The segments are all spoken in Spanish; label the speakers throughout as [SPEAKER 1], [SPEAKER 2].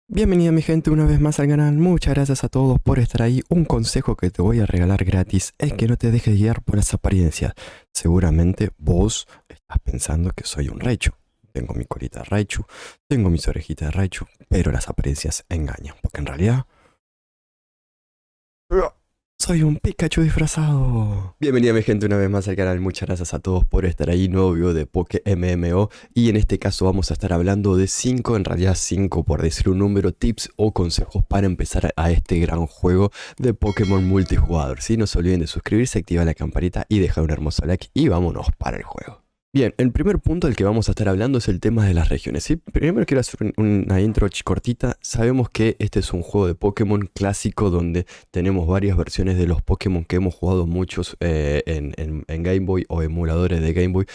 [SPEAKER 1] Bienvenida mi gente una vez más al canal, muchas gracias a todos por estar ahí. Un consejo que te voy a regalar gratis es que no te dejes guiar por las apariencias. Seguramente vos estás pensando que soy un Raichu. Tengo mi colita de Raichu, tengo mis orejitas de Raichu, pero las apariencias engañan, porque en realidad soy un Pikachu disfrazado. Bienvenida mi gente una vez más al canal, muchas gracias a todos por estar ahí, nuevo video de Poké MMO. Y en este caso vamos a estar hablando de 5, en realidad 5 por decir un número, tips o consejos para empezar a este gran juego de Pokémon multijugador. ¿Sí? No se olviden de suscribirse, activar la campanita y dejar un hermoso like y vámonos para el juego. Bien, el primer punto del que vamos a estar hablando es el tema de las regiones, ¿sí? Primero quiero hacer una intro cortita. Sabemos que este es un juego de Pokémon clásico donde tenemos varias versiones de los Pokémon que hemos jugado muchos en Game Boy o emuladores de Game Boy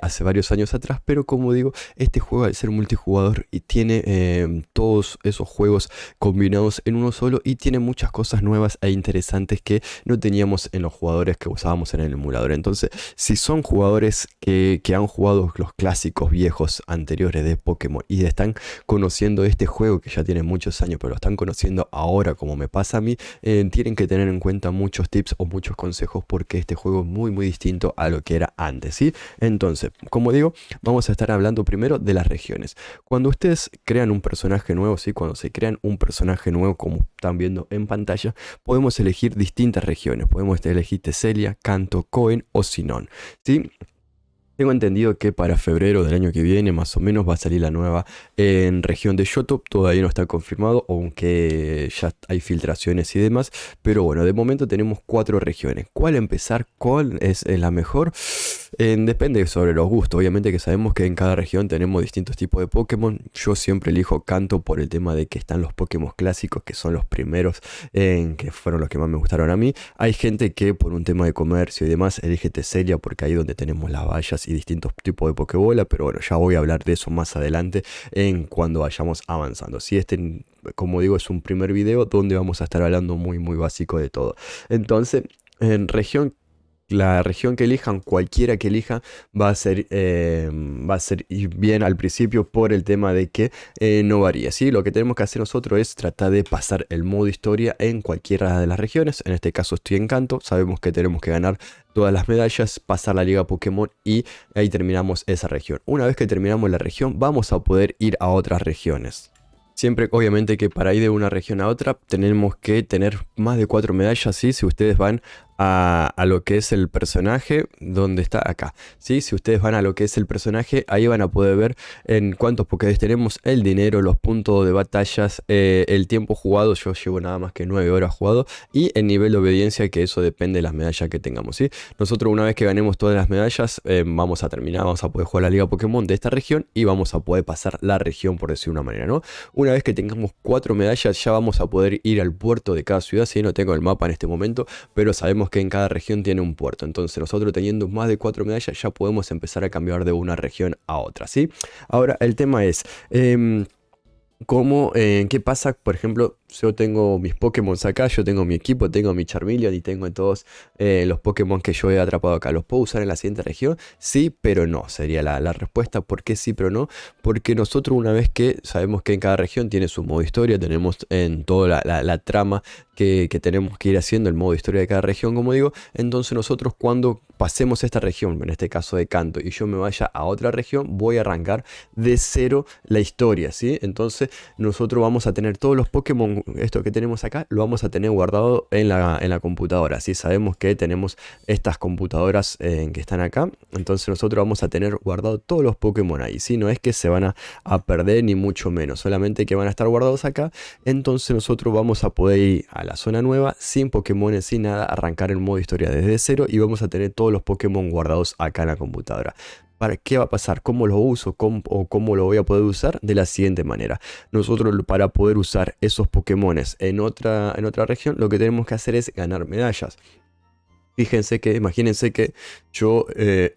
[SPEAKER 1] hace varios años atrás, pero como digo, este juego al ser multijugador y tiene todos esos juegos combinados en uno solo y tiene muchas cosas nuevas e interesantes que no teníamos en los jugadores que usábamos en el emulador. Entonces, si son jugadores que han jugado los clásicos viejos anteriores de Pokémon y están conociendo este juego que ya tiene muchos años, pero lo están conociendo ahora como me pasa a mí, tienen que tener en cuenta muchos tips o muchos consejos porque este juego es muy distinto a lo que era antes, ¿sí? Entonces, como digo, vamos a estar hablando primero de las regiones. Cuando ustedes crean un personaje nuevo, ¿sí? Cuando se crean un personaje nuevo como están viendo en pantalla, podemos elegir distintas regiones. Podemos elegir Teselia, Kanto, Koen o Sinnoh, ¿sí? Tengo entendido que para febrero del año que viene, más o menos, va a salir la nueva en región de Johto. Todavía no está confirmado, aunque ya hay filtraciones y demás. Pero bueno, de momento tenemos 4 regiones. ¿Cuál empezar? ¿Cuál es la mejor? Depende sobre los gustos. Obviamente que sabemos que en cada región tenemos distintos tipos de Pokémon. Yo siempre elijo Kanto por el tema de que están los Pokémon clásicos, que son los primeros, que fueron los que más me gustaron a mí. Hay gente que por un tema de comercio y demás elige Teselia porque ahí donde tenemos las vallas y distintos tipos de Pokébola, pero bueno, ya voy a hablar de eso más adelante en cuando vayamos avanzando. Si este, como digo, es un primer video donde vamos a estar hablando muy básico de todo. Entonces, en región, la región que elijan, cualquiera que elija, va a ser ir bien al principio por el tema de que no varía, ¿sí? Lo que tenemos que hacer nosotros es tratar de pasar el modo historia en cualquiera de las regiones. En este caso estoy en Kanto, sabemos que tenemos que ganar todas las medallas, pasar la liga Pokémon y ahí terminamos esa región. Una vez que terminamos la región, vamos a poder ir a otras regiones. Siempre, obviamente, que para ir de una región a otra tenemos que tener más de 4 medallas, ¿sí? Si ustedes van a lo que es el personaje, donde está acá, ¿sí? Si ustedes van a lo que es el personaje, ahí van a poder ver en cuántos Pokédex tenemos, el dinero, los puntos de batallas, el tiempo jugado. Yo llevo nada más que 9 horas jugado y el nivel de obediencia, que eso depende de las medallas que tengamos, ¿sí? Nosotros una vez que ganemos todas las medallas, vamos a terminar, vamos a poder jugar la liga Pokémon de esta región y vamos a poder pasar la región, por decir de una manera, ¿no? Una vez que tengamos 4 medallas, ya vamos a poder ir al puerto de cada ciudad. Sí, no tengo el mapa en este momento, pero sabemos que en cada región tiene un puerto. Entonces nosotros teniendo más de 4 medallas ya podemos empezar a cambiar de una región a otra, ¿sí? Ahora el tema es... ¿qué pasa? Por ejemplo, yo tengo mis Pokémon acá, yo tengo mi equipo, tengo mi Charmeleon y tengo todos los Pokémon que yo he atrapado acá. ¿Los puedo usar en la siguiente región? Sí, pero no, sería la respuesta. ¿Por qué sí, pero no? Porque nosotros una vez que sabemos que en cada región tiene su modo historia, tenemos en toda la trama que tenemos que ir haciendo, el modo historia de cada región, como digo, entonces nosotros cuando pasemos esta región, en este caso de Kanto, y yo me vaya a otra región, voy a arrancar de cero la historia, ¿sí? Entonces nosotros vamos a tener todos los Pokémon, esto que tenemos acá, lo vamos a tener guardado en la computadora, ¿sí? Sabemos que tenemos estas computadoras que están acá, entonces nosotros vamos a tener guardado todos los Pokémon ahí, ¿sí? No es que se van a perder ni mucho menos, solamente que van a estar guardados acá. Entonces nosotros vamos a poder ir a la zona nueva sin Pokémon, sin nada, arrancar el modo historia desde cero y vamos a tener todos los Pokémon guardados acá en la computadora. ¿Para qué va a pasar? ¿Cómo lo uso? ¿Cómo lo voy a poder usar? De la siguiente manera. Nosotros para poder usar esos Pokémones en otra región, lo que tenemos que hacer es ganar medallas. Fíjense que, imagínense que yo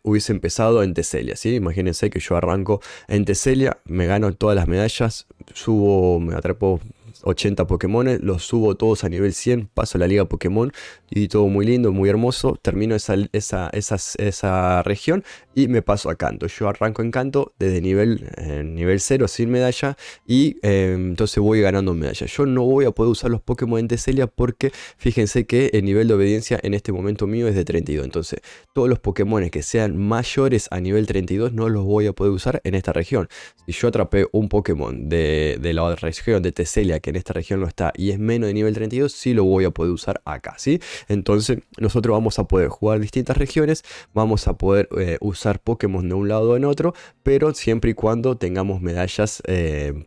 [SPEAKER 1] hubiese empezado en Teselia, ¿sí? Imagínense que yo arranco en Teselia, me gano todas las medallas, subo, me atrapo 80 Pokémon, los subo todos a nivel 100, paso a la liga Pokémon y todo muy lindo, muy hermoso. Termino esa región y me paso a Kanto. Yo arranco en Kanto desde nivel 0 sin medalla y entonces voy ganando medallas. Yo no voy a poder usar los Pokémon en Teselia porque fíjense que el nivel de obediencia en este momento mío es de 32. Entonces todos los Pokémon que sean mayores a nivel 32 no los voy a poder usar en esta región. Si yo atrapé un Pokémon de la región de Teselia que en esta región no está y es menos de nivel 32, sí lo voy a poder usar acá, ¿sí? Entonces nosotros vamos a poder jugar distintas regiones, vamos a poder usar Pokémon de un lado o en otro, pero siempre y cuando tengamos medallas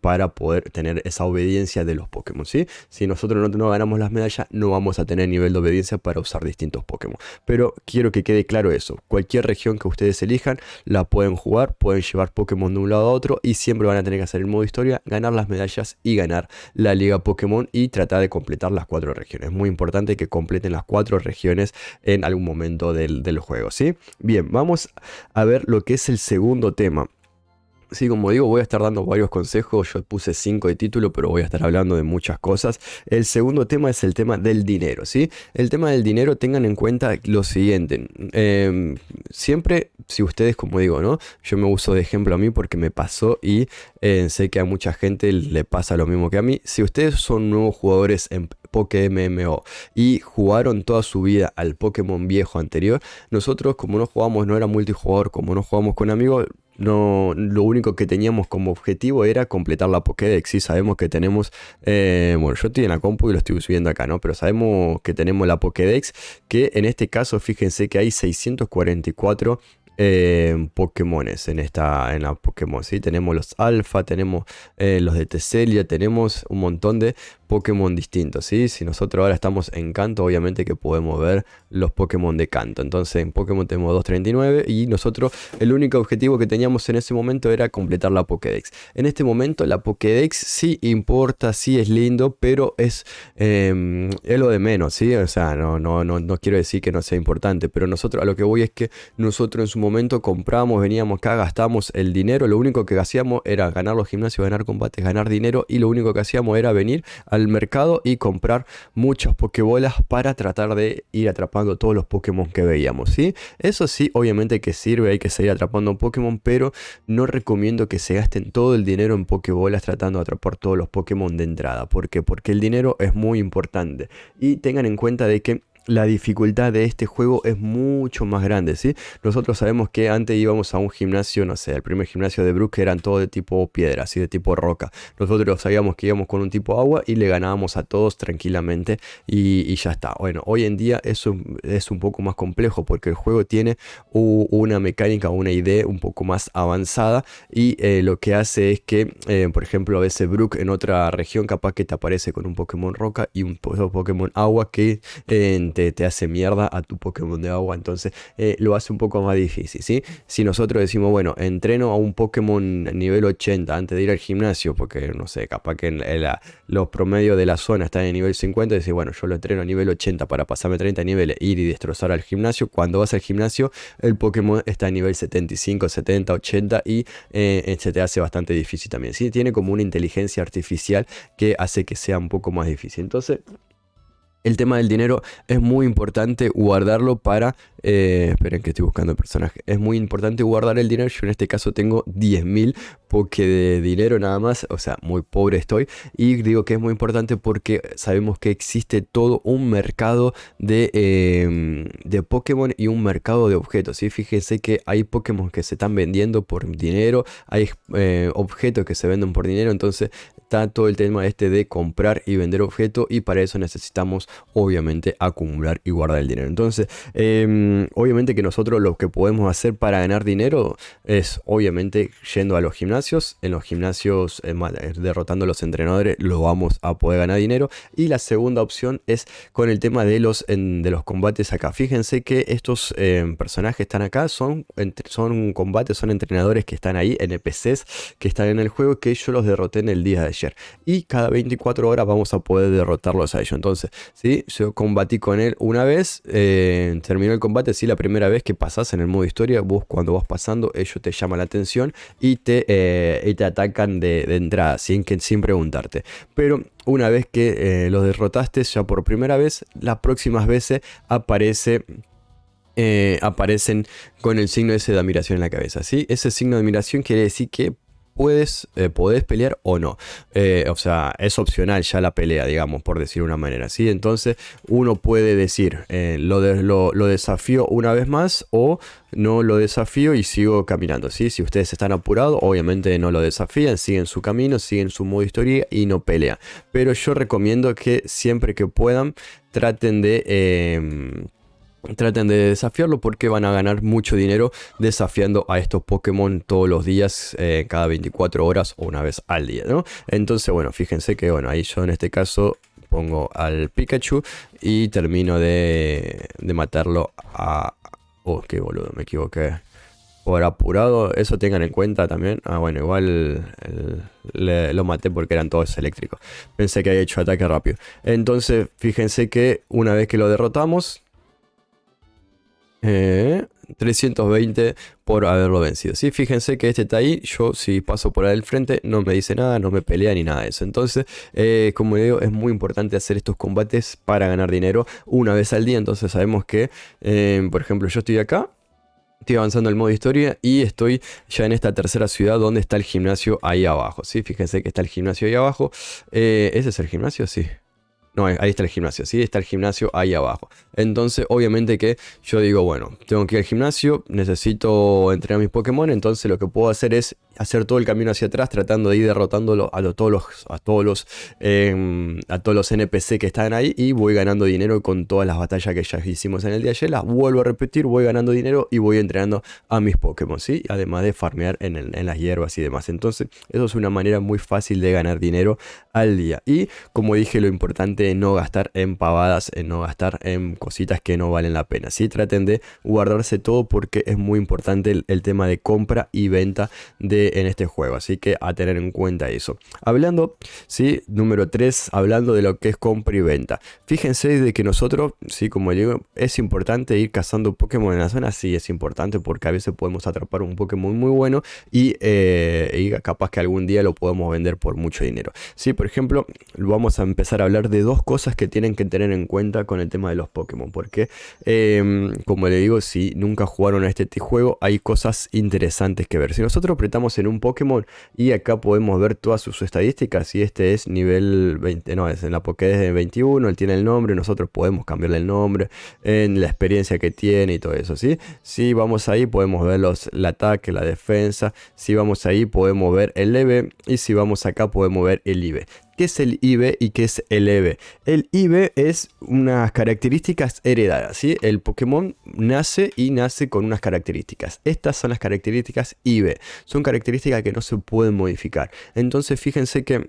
[SPEAKER 1] para poder tener esa obediencia de los Pokémon, ¿sí? Si nosotros no ganamos las medallas, no vamos a tener nivel de obediencia para usar distintos Pokémon. Pero quiero que quede claro eso, cualquier región que ustedes elijan, la pueden jugar, pueden llevar Pokémon de un lado a otro y siempre van a tener que hacer el modo historia, ganar las medallas y ganar la liga Pokémon y tratar de completar las 4 regiones. Es muy importante que completen las 4 regiones en algún momento del juego, ¿sí? Bien, vamos a ver lo que es el segundo tema. Sí, como digo, voy a estar dando varios consejos. Yo puse 5 de título, pero voy a estar hablando de muchas cosas. El segundo tema es el tema del dinero, ¿sí? El tema del dinero, tengan en cuenta lo siguiente. Siempre, si ustedes, como digo, ¿no? Yo me uso de ejemplo a mí porque me pasó y sé que a mucha gente le pasa lo mismo que a mí. Si ustedes son nuevos jugadores en PokéMMO y jugaron toda su vida al Pokémon viejo anterior, nosotros como no jugamos, no era multijugador, como no jugamos con amigos, no, lo único que teníamos como objetivo era completar la Pokédex. Sí, sabemos que tenemos, bueno, yo estoy en la compu y lo estoy subiendo acá, ¿no? Pero sabemos que tenemos la Pokédex, que en este caso, fíjense que hay 644 Pokémones en la Pokémon, ¿sí? Tenemos los Alpha, tenemos los de Teselia, tenemos un montón de Pokémon distintos, ¿sí? Si nosotros ahora estamos en Kanto, obviamente que podemos ver los Pokémon de Kanto. Entonces en Pokémon tenemos 239 y nosotros el único objetivo que teníamos en ese momento era completar la Pokédex. En este momento la Pokédex sí importa, sí es lindo, pero es lo de menos, ¿sí? O sea, no quiero decir que no sea importante, pero nosotros a lo que voy es que nosotros en su momento compramos, veníamos acá, gastamos el dinero, lo único que hacíamos era ganar los gimnasios, ganar combates, ganar dinero y lo único que hacíamos era venir al mercado y comprar muchas Pokébolas para tratar de ir atrapando todos los Pokémon que veíamos, ¿sí? Eso sí, obviamente que sirve, hay que seguir atrapando Pokémon, pero no recomiendo que se gasten todo el dinero en Pokébolas tratando de atrapar todos los Pokémon de entrada. ¿Por qué? Porque el dinero es muy importante y tengan en cuenta de que la dificultad de este juego es mucho más grande, ¿sí? Nosotros sabemos que antes íbamos a un gimnasio, no sé, el primer gimnasio de Brook eran todo de tipo piedra, así de tipo roca. Nosotros sabíamos que íbamos con un tipo agua y le ganábamos a todos tranquilamente y ya está. Bueno, hoy en día eso es un poco más complejo porque el juego tiene una mecánica, una idea un poco más avanzada y lo que hace es que, por ejemplo, a veces Brook en otra región capaz que te aparece con un Pokémon roca y un Pokémon agua que te hace mierda a tu Pokémon de agua, entonces lo hace un poco más difícil, ¿sí? Si nosotros decimos, bueno, entreno a un Pokémon nivel 80 antes de ir al gimnasio, porque no sé, capaz que los promedios de la zona están en nivel 50, y decís, bueno, yo lo entreno a nivel 80 para pasarme 30 niveles, ir y destrozar al gimnasio. Cuando vas al gimnasio, el Pokémon está a nivel 75, 70, 80 y se te hace bastante difícil también, ¿sí? Tiene como una inteligencia artificial que hace que sea un poco más difícil. Entonces, el tema del dinero es muy importante guardarlo para... esperen que estoy buscando el personaje. Es muy importante guardar el dinero. Yo en este caso tengo 10.000 porque de dinero nada más. O sea, muy pobre estoy. Y digo que es muy importante porque sabemos que existe todo un mercado de Pokémon y un mercado de objetos, ¿sí? Fíjense que hay Pokémon que se están vendiendo por dinero. Hay objetos que se venden por dinero. Entonces está todo el tema de comprar y vender objetos. Y para eso necesitamos obviamente acumular y guardar el dinero. Entonces obviamente que nosotros lo que podemos hacer para ganar dinero es obviamente yendo a los gimnasios. En los gimnasios derrotando a los entrenadores lo vamos a poder ganar dinero. Y la segunda opción es con el tema de los combates acá. Fíjense que estos personajes que están acá son combates, son entrenadores que están ahí, NPCs que están en el juego, que yo los derroté en el día de ayer y cada 24 horas vamos a poder derrotarlos a ellos. Entonces ¿sí? Yo combatí con él una vez, terminó el combate, sí, la primera vez que pasás en el modo historia, vos cuando vas pasando, ellos te llaman la atención y te atacan de entrada, sin preguntarte. Pero una vez que los derrotaste ya por primera vez, las próximas veces aparecen con el signo ese de admiración en la cabeza, ¿sí? Ese signo de admiración quiere decir que podés pelear o no. O sea, es opcional ya la pelea, digamos, por decir de una manera, ¿sí? Entonces uno puede decir, lo desafío una vez más o no lo desafío y sigo caminando, ¿sí? Si ustedes están apurados, obviamente no lo desafían, siguen su camino, siguen su modo historia y no pelean. Pero yo recomiendo que siempre que puedan traten de desafiarlo porque van a ganar mucho dinero desafiando a estos Pokémon todos los días, cada 24 horas o una vez al día, ¿no? Entonces, bueno, fíjense que, bueno, ahí yo en este caso pongo al Pikachu y termino de matarlo a... Oh, qué boludo, me equivoqué. Por apurado, eso tengan en cuenta también. Ah, bueno, igual lo maté porque eran todos eléctricos. Pensé que había hecho ataque rápido. Entonces, fíjense que una vez que lo derrotamos... 320 por haberlo vencido. ¿Sí? Fíjense que este está ahí. Yo si paso por ahí al frente no me dice nada, no me pelea ni nada de eso. Entonces, como digo, es muy importante hacer estos combates para ganar dinero una vez al día. Entonces sabemos que, por ejemplo, yo estoy acá. Estoy avanzando el modo historia y estoy ya en esta tercera ciudad donde está el gimnasio ahí abajo. ¿Sí? Fíjense que está el gimnasio ahí abajo. ¿Ese es el gimnasio? Sí. No, ahí está el gimnasio, sí, está el gimnasio ahí abajo. Entonces, obviamente que yo digo, bueno, tengo que ir al gimnasio, necesito entrenar mis Pokémon, entonces lo que puedo hacer es hacer todo el camino hacia atrás, tratando de ir derrotando a todos los NPC que están ahí y voy ganando dinero con todas las batallas que ya hicimos en el día de ayer. Las vuelvo a repetir, voy ganando dinero y voy entrenando a mis Pokémon, ¿sí? Además de farmear en las hierbas y demás. Entonces, eso es una manera muy fácil de ganar dinero al día. Y como dije, lo importante es no gastar en pavadas, en no gastar en cositas que no valen la pena, ¿sí? Traten de guardarse todo porque es muy importante el tema de compra y venta en este juego, así que a tener en cuenta eso. Hablando, ¿sí? Número 3, hablando de lo que es compra y venta. Fíjense de que nosotros, ¿sí? Como digo, es importante ir cazando Pokémon en la zona, sí es importante porque a veces podemos atrapar un Pokémon muy bueno y capaz que algún día lo podemos vender por mucho dinero. Sí, por ejemplo, vamos a empezar a hablar de dos cosas que tienen que tener en cuenta con el tema de los Pokémon, porque como le digo, si nunca jugaron a este juego, hay cosas interesantes que ver. Si nosotros apretamos en un Pokémon y acá podemos ver todas sus estadísticas, y este es nivel 20, no, es en la Pokédex de 21, él tiene el nombre, nosotros podemos cambiarle el nombre, en la experiencia que tiene y todo eso, ¿sí? Si vamos ahí podemos ver el ataque, la defensa, si vamos ahí podemos ver el EV y si vamos acá podemos ver el IV. ¿Qué es el IV y qué es el EV? El IV es unas características heredadas, ¿sí? El Pokémon nace con unas características. Estas son las características IV. Son características que no se pueden modificar. Entonces fíjense que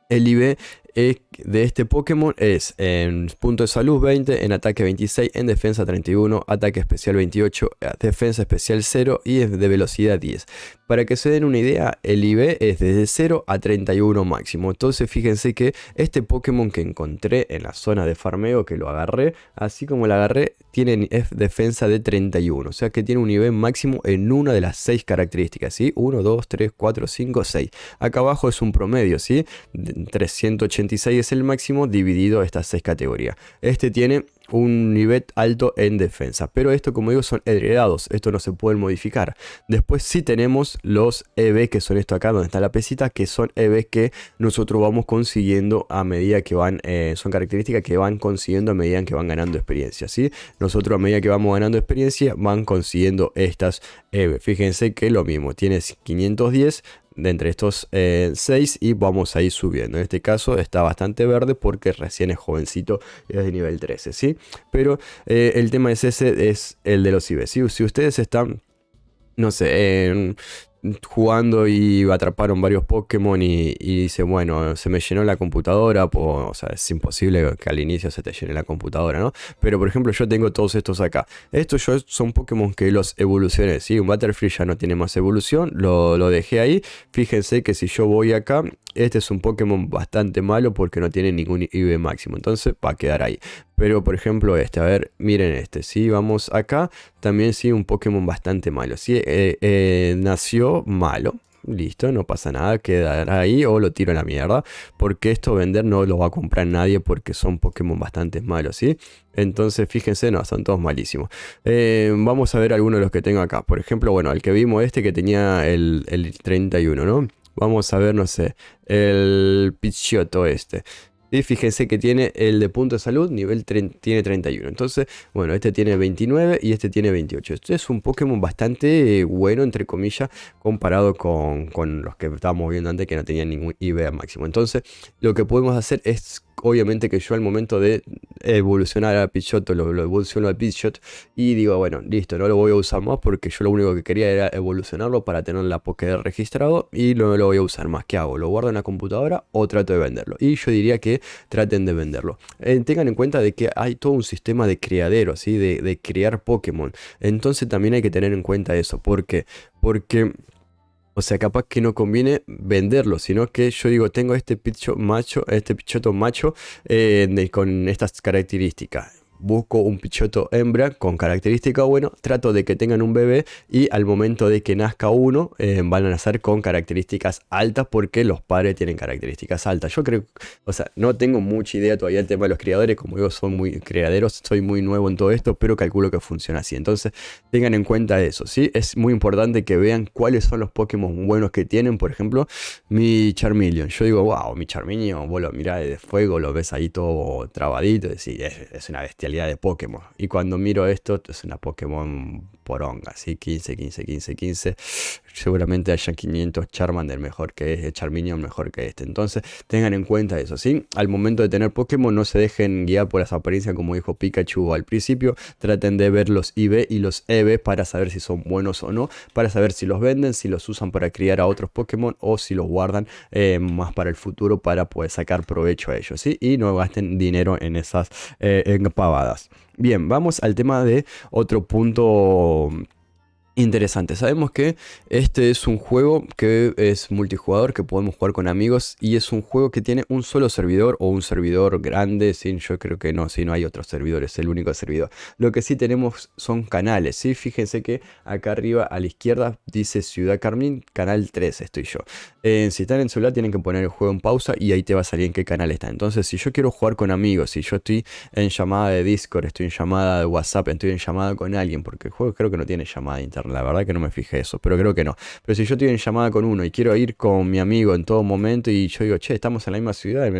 [SPEAKER 1] el IV de este Pokémon es en punto de salud 20, en ataque 26, en defensa 31, ataque especial 28, defensa especial 0 y es de velocidad 10. Para que se den una idea, el IV es desde 0 a 31 máximo. Entonces fíjense que este Pokémon que encontré en la zona de farmeo, que lo agarré, así como lo agarré, tiene defensa de 31. O sea que tiene un IV máximo en una de las 6 características, ¿sí? 1, 2, 3, 4, 5, 6. Acá abajo es un promedio, ¿sí? 386 es el máximo dividido estas 6 categorías. Este tiene un nivel alto en defensa, pero esto, como digo, son heredados, esto no se puede modificar. Después sí tenemos los EV, que son esto acá donde está la pesita, que son EV que nosotros vamos consiguiendo a medida que van, son características que van consiguiendo a medida que van ganando experiencia, ¿sí? Nosotros a medida que vamos ganando experiencia van consiguiendo estas EV. Fíjense que lo mismo, tienes 510 de entre estos 6 y vamos a ir subiendo. En este caso está bastante verde porque recién es jovencito y es de nivel 13, ¿sí? Pero el tema es ese, es el de los IV. Si ustedes están, no sé, jugando y atraparon varios Pokémon y dice, bueno, se me llenó la computadora, o sea, es imposible que al inicio se te llene la computadora, ¿no? Pero por ejemplo yo tengo todos estos acá. Estos yo son Pokémon que los evolucioné, ¿sí? Un Butterfree ya no tiene más evolución, lo dejé ahí. Fíjense que si yo voy acá, este es un Pokémon bastante malo porque no tiene ningún IV máximo, entonces va a quedar ahí. Pero por ejemplo este, a ver, miren este, si vamos acá, también sí un Pokémon bastante malo, ¿sí? Nació malo. Listo, no pasa nada, quedará ahí o lo tiro a la mierda. Porque esto vender no lo va a comprar nadie porque son Pokémon bastante malos, ¿sí? Entonces fíjense, no, son todos malísimos. Vamos a ver algunos de los que tengo acá. Por ejemplo, bueno, el que vimos este que tenía el 31, ¿no? Vamos a ver, no sé, el Pidgeotto este. Y fíjense que tiene el de punto de salud, tiene 31. Entonces, bueno, este tiene 29 y este tiene 28. Este es un Pokémon bastante bueno, entre comillas, comparado con los que estábamos viendo antes que no tenían ningún IV máximo. Entonces, lo que podemos hacer es, obviamente que yo al momento de evolucionar a Pidgeot, lo evoluciono a Pidgeot y digo, bueno, listo, no lo voy a usar más porque yo lo único que quería era evolucionarlo para tener la Pokédex registrado y no lo voy a usar más. ¿Qué hago? ¿Lo guardo en la computadora o trato de venderlo? Y yo diría que traten de venderlo. Tengan en cuenta de que hay todo un sistema de criadero, ¿sí? De criar Pokémon. Entonces también hay que tener en cuenta eso. ¿Por qué? Porque, o sea, capaz que no conviene venderlo, sino que yo digo, tengo este Pidgeotto macho con estas características. Busco un Pidgeotto hembra con características bueno, trato de que tengan un bebé y al momento de que nazca uno van a nacer con características altas porque los padres tienen características altas. Yo creo, o sea, no tengo mucha idea todavía del tema de los criadores, como digo, son muy criaderos, soy muy nuevo en todo esto, pero calculo que funciona así. Entonces, tengan en cuenta eso, ¿sí? Es muy importante que vean cuáles son los Pokémon buenos que tienen, por ejemplo, mi Charmeleon. Yo digo, wow, mi Charmeleon, vos lo mirás de fuego, lo ves ahí todo trabadito, y decís, es una bestialidad de Pokémon. Y cuando miro esto, es una Pokémon poronga, ¿sí? 15, 15, 15, 15. Seguramente haya 500 Charmander mejor que este, Charmeleon mejor que este. Entonces, tengan en cuenta eso, ¿sí? Al momento de tener Pokémon, no se dejen guiar por las apariencias, como dijo Pikachu al principio. Traten de ver los IV y los EV para saber si son buenos o no. Para saber si los venden, si los usan para criar a otros Pokémon o si los guardan más para el futuro para poder sacar provecho a ellos, ¿sí? Y no gasten dinero en esas pavadas. Bien, vamos al tema de otro punto interesante. Sabemos que este es un juego que es multijugador, que podemos jugar con amigos y es un juego que tiene un solo servidor o un servidor grande. ¿Sí? Yo creo que no, si no hay otros servidores, es el único servidor. Lo que sí tenemos son canales, ¿sí? Fíjense que acá arriba a la izquierda dice Ciudad Carmín, canal 3 estoy yo. Si están en celular tienen que poner el juego en pausa y ahí te va a salir en qué canal está. Entonces, si yo quiero jugar con amigos, si yo estoy en llamada de Discord, estoy en llamada de WhatsApp, estoy en llamada con alguien, porque el juego creo que no tiene llamada interna. La verdad que no me fijé eso, pero creo que no. Pero si yo estoy en llamada con uno y quiero ir con mi amigo en todo momento y yo digo, che, estamos en la misma ciudad,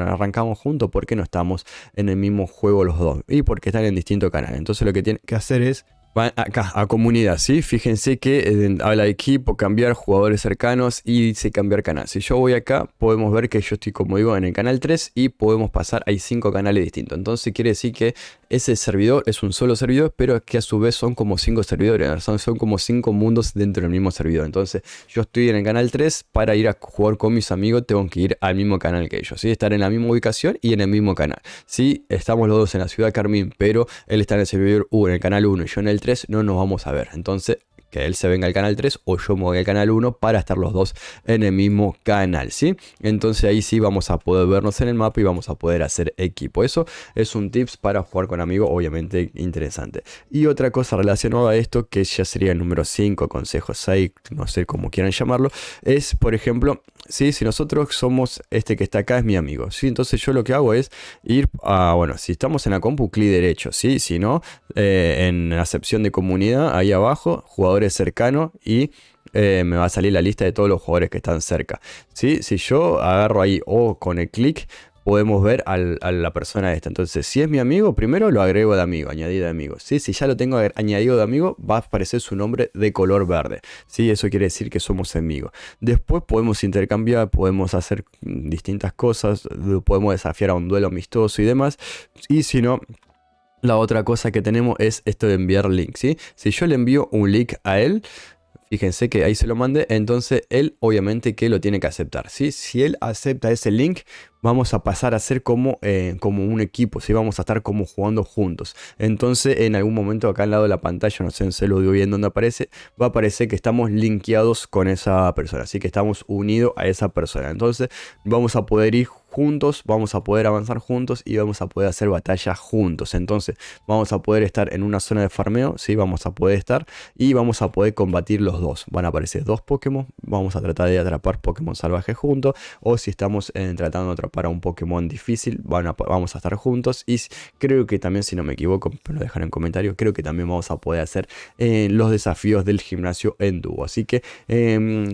[SPEAKER 1] arrancamos juntos, ¿por qué no estamos en el mismo juego los dos? Y porque están en distintos canales. Entonces lo que tienen que hacer es van acá a comunidad, ¿sí? Fíjense que habla de equipo, cambiar jugadores cercanos y dice cambiar canal. Si yo voy acá, podemos ver que yo estoy, como digo, en el canal 3 y podemos pasar, hay 5 canales distintos. Entonces quiere decir que ese servidor es un solo servidor, pero que a su vez son como 5 servidores, son como 5 mundos dentro del mismo servidor. Entonces yo estoy en el canal 3, para ir a jugar con mis amigos tengo que ir al mismo canal que ellos, ¿sí? Estar en la misma ubicación y en el mismo canal. Si estamos los dos en la ciudad Carmín, pero él está en el servidor 1, en el canal 1 y yo en el 3, no nos vamos a ver. Entonces, que él se venga al canal 3 o yo me voy al canal 1 para estar los dos en el mismo canal, ¿sí? Entonces ahí sí vamos a poder vernos en el mapa y vamos a poder hacer equipo. Eso es un tips para jugar con amigos, obviamente interesante. Y otra cosa relacionada a esto, que ya sería el número 5, consejo 6, no sé cómo quieran llamarlo, es, por ejemplo, ¿sí? Si nosotros somos, este que está acá es mi amigo, ¿sí? Entonces yo lo que hago es ir a, bueno, si estamos en la compu, clic derecho, ¿sí? Si no, en la sección de comunidad, ahí abajo, jugadores cercanos y me va a salir la lista de todos los jugadores que están cerca, ¿sí? Si yo agarro ahí o con el clic, podemos ver a la persona esta. Entonces, si es mi amigo, primero lo agrego de amigo, añadir de amigo, ¿sí? Si ya lo tengo añadido de amigo, va a aparecer su nombre de color verde, ¿sí? Eso quiere decir que somos amigos. Después podemos intercambiar, podemos hacer distintas cosas, podemos desafiar a un duelo amistoso y demás. Y si no, la otra cosa que tenemos es esto de enviar link, ¿sí? Si yo le envío un link a él, Fíjense que ahí se lo mandé, entonces él obviamente que lo tiene que aceptar, ¿sí? Si él acepta ese link, vamos a pasar a ser como un equipo, ¿sí? Vamos a estar como jugando juntos. Entonces en algún momento acá al lado de la pantalla, no sé, se lo dio bien donde aparece, va a aparecer que estamos linkeados con esa persona, así que estamos unidos a esa persona. Entonces vamos a poder ir juntos, vamos a poder avanzar juntos y vamos a poder hacer batallas juntos. Entonces vamos a poder estar en una zona de farmeo, ¿sí? Vamos a poder estar y vamos a poder combatir los dos. Van a aparecer dos Pokémon, vamos a tratar de atrapar Pokémon salvajes juntos, o si estamos tratando de atrapar a un Pokémon difícil, vamos a estar juntos. Y creo que también, si no me equivoco, me lo dejaré en comentarios, creo que también vamos a poder hacer los desafíos del gimnasio en dúo. Así que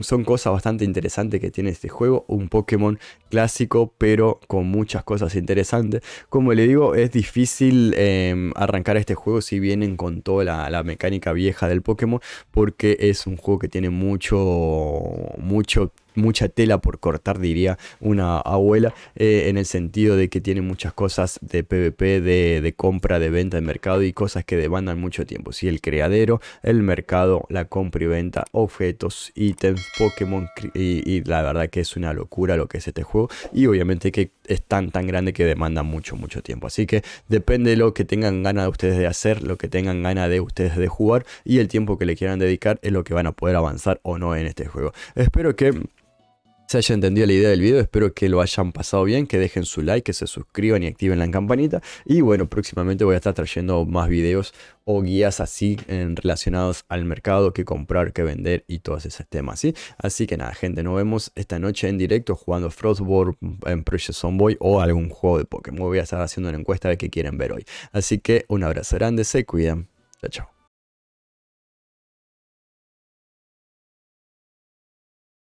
[SPEAKER 1] son cosas bastante interesantes que tiene este juego, un Pokémon clásico pero con muchas cosas interesantes. Como le digo, es difícil arrancar este juego si vienen con toda la mecánica vieja del Pokémon, porque es un juego que tiene mucha tela por cortar, diría una abuela, en el sentido de que tiene muchas cosas de PvP, de compra, de venta, de mercado y cosas que demandan mucho tiempo. Sí, el criadero, el mercado, la compra y venta, objetos, ítems, Pokémon, y la verdad que es una locura lo que es este juego, y obviamente que es tan grande que demanda mucho tiempo. Así que depende de lo que tengan ganas de ustedes de hacer, lo que tengan ganas de ustedes de jugar, y el tiempo que le quieran dedicar es lo que van a poder avanzar o no en este juego. Espero que se haya entendido la idea del video, espero que lo hayan pasado bien, que dejen su like, que se suscriban y activen la campanita. Y bueno, próximamente voy a estar trayendo más videos o guías así relacionados al mercado, que comprar, que vender y todos esos temas, ¿sí? Así que nada, gente, nos vemos esta noche en directo jugando Frostborn en Project Zomboid o algún juego de Pokémon. Voy a estar haciendo una encuesta de qué quieren ver hoy. Así que un abrazo grande, se cuidan. Chao, chao.